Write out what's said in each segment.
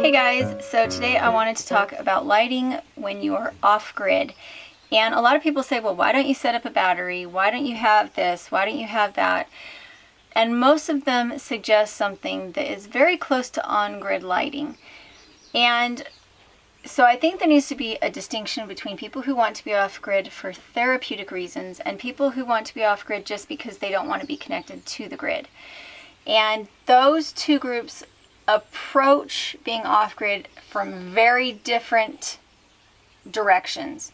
Hey guys, so today I wanted to talk about lighting when you are off-grid. And a lot of people say, well, why don't you set up a battery? Why don't you have this? Why don't you have that? And most of them suggest something that is very close to on-grid lighting. And so I think there needs to be a distinction between people who want to be off-grid for therapeutic reasons and people who want to be off-grid just because they don't want to be connected to the grid. And those two groups approach being off-grid from very different directions.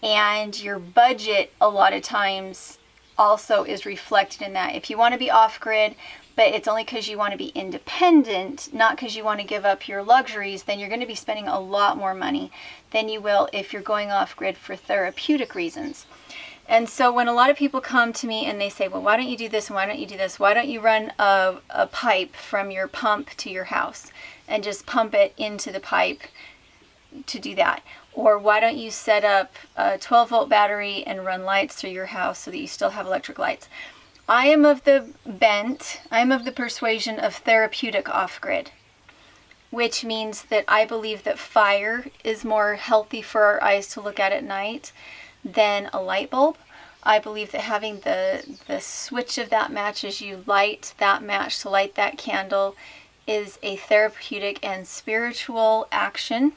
And your budget a lot of times also is reflected in that. If you want to be off-grid, but it's only because you want to be independent, not because you want to give up your luxuries, then you're going to be spending a lot more money than you will if you're going off-grid for therapeutic reasons. And so when a lot of people come to me and they say, well, why don't you do this and why don't you do this? Why don't you run a pipe from your pump to your house and just pump it into the pipe to do that? Or why don't you set up a 12-volt battery and run lights through your house so that you still have electric lights? I am of the persuasion of therapeutic off-grid, which means that I believe that fire is more healthy for our eyes to look at night than a light bulb. I believe that having the switch of that match as you light that match to light that candle is a therapeutic and spiritual action.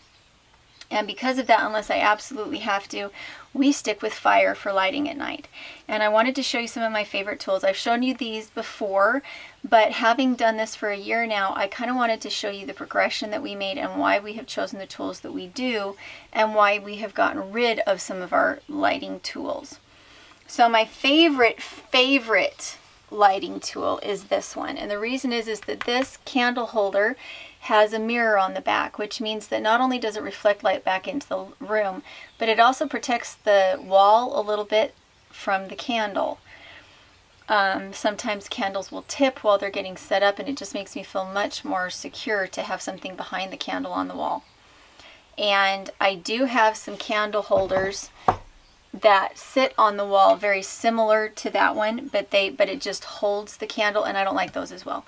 And because of that, unless I absolutely have to, we stick with fire for lighting at night. And I wanted to show you some of my favorite tools. I've shown you these before, but having done this for a year now, I kind of wanted to show you the progression that we made and why we have chosen the tools that we do and why we have gotten rid of some of our lighting tools. So my favorite lighting tool is this one. And the reason is that this candle holder has a mirror on the back, which means that not only does it reflect light back into the room, but it also protects the wall a little bit from the candle. Sometimes candles will tip while they're getting set up, and it just makes me feel much more secure to have something behind the candle on the wall. And I do have some candle holders that sit on the wall very similar to that one, but it just holds the candle, and I don't like those as well.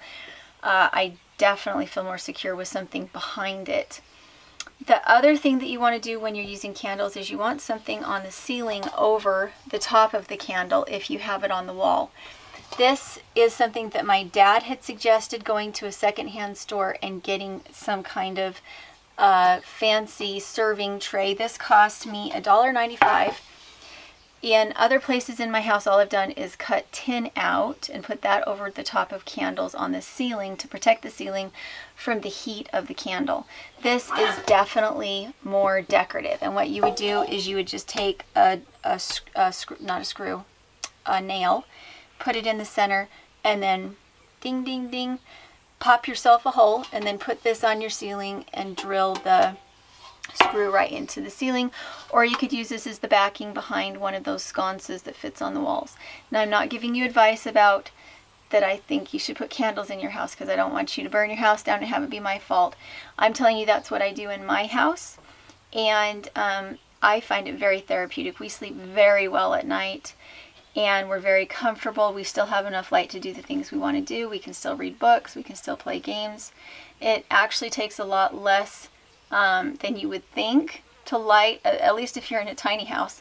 I definitely feel more secure with something behind it. The other thing that you want to do when you're using candles is you want something on the ceiling over the top of the candle if you have it on the wall. This is something that my dad had suggested, going to a secondhand store and getting some kind of fancy serving tray. This cost me $1.95. In other places in my house, all I've done is cut tin out and put that over the top of candles on the ceiling to protect the ceiling from the heat of the candle. This is definitely more decorative. And what you would do is you would just take a nail, put it in the center, and then ding, ding, ding, pop yourself a hole, and then put this on your ceiling and drill the screw right into the ceiling. Or you could use this as the backing behind one of those sconces that fits on the walls. Now, I'm not giving you advice about that I think you should put candles in your house, because I don't want you to burn your house down and have it be my fault. I'm telling you that's what I do in my house, and I find it very therapeutic. We sleep very well at night, and we're very comfortable. We still have enough light to do the things we want to do. We can still read books. We can still play games. It actually takes a lot less than you would think to light, at least if you're in a tiny house.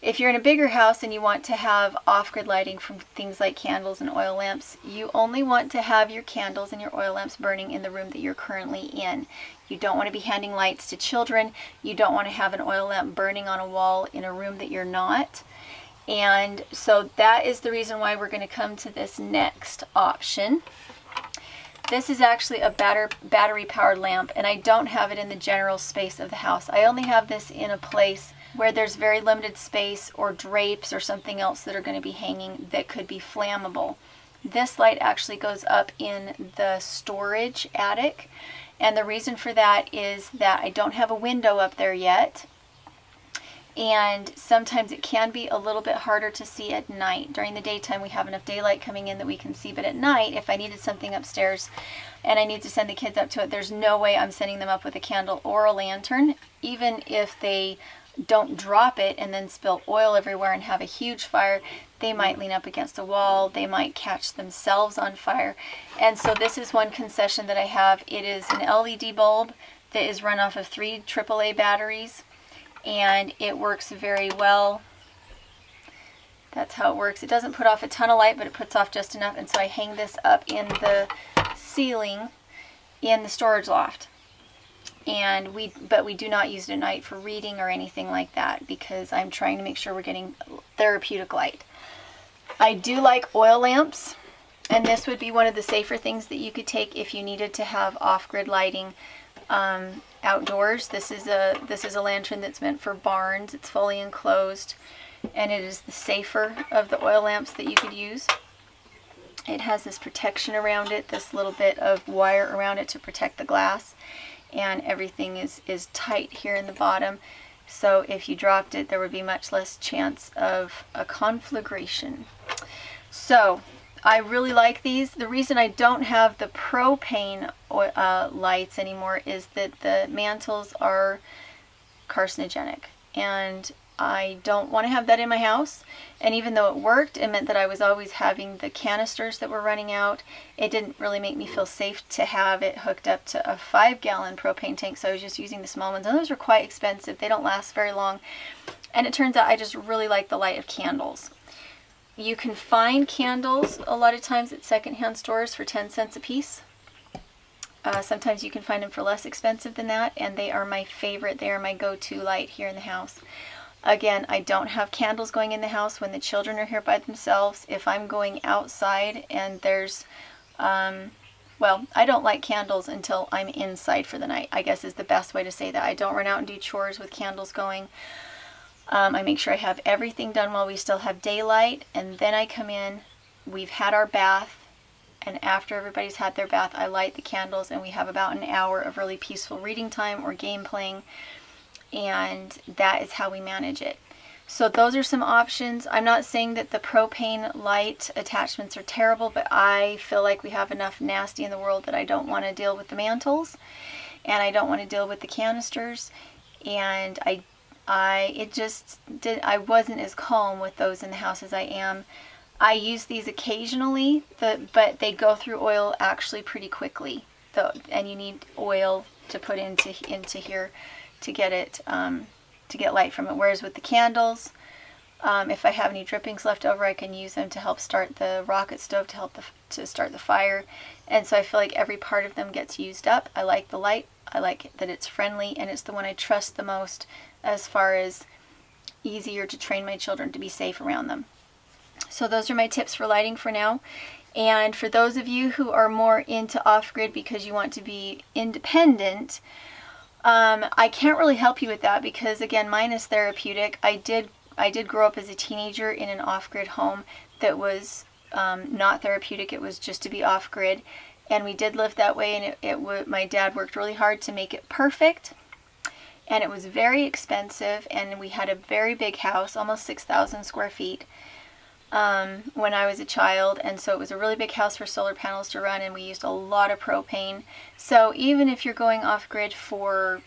If you're in a bigger house and you want to have off-grid lighting from things like candles and oil lamps, you only want to have your candles and your oil lamps burning in the room that you're currently in. You don't want to be handing lights to children. You don't want to have an oil lamp burning on a wall in a room that you're not. And so that is the reason why we're going to come to this next option. This is actually a battery-powered lamp, and I don't have it in the general space of the house. I only have this in a place where there's very limited space or drapes or something else that are going to be hanging that could be flammable. This light actually goes up in the storage attic, and the reason for that is that I don't have a window up there yet. And sometimes it can be a little bit harder to see at night. During the daytime, we have enough daylight coming in that we can see, but at night, if I needed something upstairs and I need to send the kids up to it, there's no way I'm sending them up with a candle or a lantern, even if they don't drop it and then spill oil everywhere and have a huge fire. they might lean up against a wall, they might catch themselves on fire. And so this is one concession that I have. It is an LED bulb that is run off of 3 AAA batteries, and it works very well. That's how it works. It doesn't put off a ton of light, but it puts off just enough. And so I hang this up in the ceiling in the storage loft. And we do not use it at night for reading or anything like that, because I'm trying to make sure we're getting therapeutic light. I do like oil lamps, and this would be one of the safer things that you could take if you needed to have off-grid lighting outdoors. This is a lantern that's meant for barns. It's fully enclosed, and it is the safer of the oil lamps that you could use. It has this protection around it, this little bit of wire around it to protect the glass, and everything is tight here in the bottom. So if you dropped it, there would be much less chance of a conflagration. So I really like these. The reason I don't have the propane lights anymore is that the mantles are carcinogenic, and I don't want to have that in my house. And even though it worked, it meant that I was always having the canisters that were running out. It didn't really make me feel safe to have it hooked up to a 5-gallon propane tank, so I was just using the small ones, and those are quite expensive. They don't last very long, and it turns out I just really like the light of candles. You can find candles a lot of times at secondhand stores for 10 cents a piece. Sometimes you can find them for less expensive than that, and they are my favorite. They are my go-to light here in the house. Again, I don't have candles going in the house when the children are here by themselves. If I'm going outside and there's, well, I don't light candles until I'm inside for the night, I guess is the best way to say that. I don't run out and do chores with candles going. I make sure I have everything done while we still have daylight, and then I come in, we've had our bath, and after everybody's had their bath, I light the candles, and we have about an hour of really peaceful reading time or game playing. And that is how we manage it. So those are some options. I'm not saying that the propane light attachments are terrible, but I feel like we have enough nasty in the world that I don't want to deal with the mantles, and I don't want to deal with the canisters, and I wasn't as calm with those in the house as I am. I use these occasionally, but they go through oil actually pretty quickly, and you need oil to put into here to get it to get light from it. Whereas with the candles, if I have any drippings left over, I can use them to help start the rocket stove to start the fire. And so I feel like every part of them gets used up. I like the light. I like that it's friendly, and it's the one I trust the most as far as easier to train my children to be safe around them. So those are my tips for lighting for now. And for those of you who are more into off-grid because you want to be independent, I can't really help you with that because, again, mine is therapeutic. I did grow up as a teenager in an off-grid home that was not therapeutic. It was just to be off-grid, and we did live that way. And my dad worked really hard to make it perfect, and it was very expensive. And we had a very big house, almost 6,000 square feet, when I was a child, and so it was a really big house for solar panels to run, and we used a lot of propane. So even if you're going off-grid for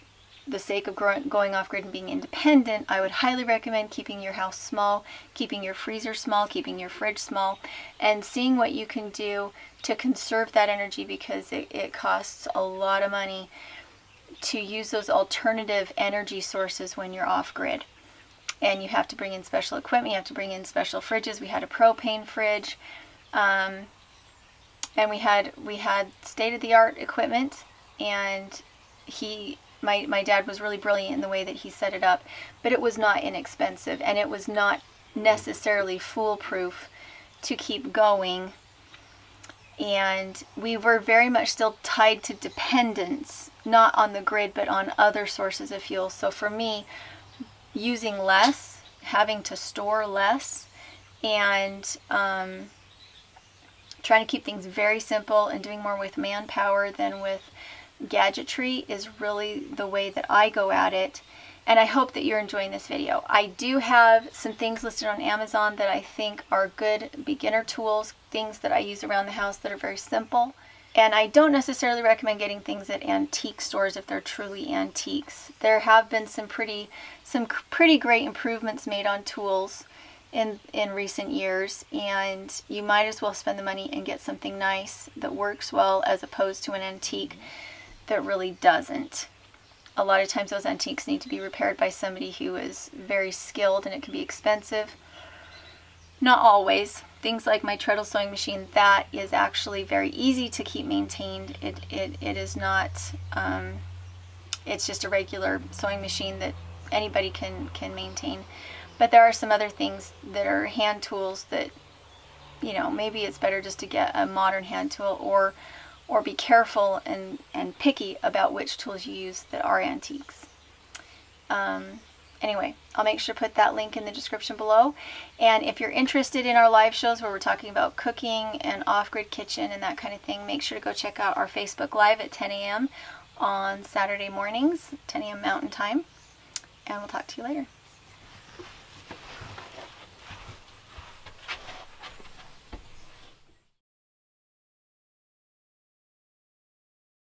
the sake of going off-grid and being independent, I would highly recommend keeping your house small, keeping your freezer small, keeping your fridge small, and seeing what you can do to conserve that energy, because it costs a lot of money to use those alternative energy sources when you're off-grid. And you have to bring in special equipment, you have to bring in special fridges. We had a propane fridge, and we had state-of-the-art equipment, and my dad was really brilliant in the way that he set it up, but it was not inexpensive, and it was not necessarily foolproof to keep going. And we were very much still tied to dependence, not on the grid, but on other sources of fuel. So for me, using less, having to store less, and trying to keep things very simple and doing more with manpower than with gadgetry is really the way that I go at it. And I hope that you're enjoying this video. I do have some things listed on Amazon that I think are good beginner tools, things that I use around the house that are very simple. And I don't necessarily recommend getting things at antique stores if they're truly antiques. There have been some pretty great improvements made on tools, in recent years, and you might as well spend the money and get something nice that works well as opposed to an antique that really doesn't. A lot of times those antiques need to be repaired by somebody who is very skilled, and it can be expensive. Not always. Things like my treadle sewing machine, that is actually very easy to keep maintained. It is not, it's just a regular sewing machine that anybody can maintain. But there are some other things that are hand tools that, you know, maybe it's better just to get a modern hand tool, or be careful and picky about which tools you use that are antiques. Anyway, I'll make sure to put that link in the description below. And if you're interested in our live shows where we're talking about cooking and off-grid kitchen and that kind of thing, make sure to go check out our Facebook Live at 10 a.m. on Saturday mornings, 10 a.m. Mountain Time. And we'll talk to you later.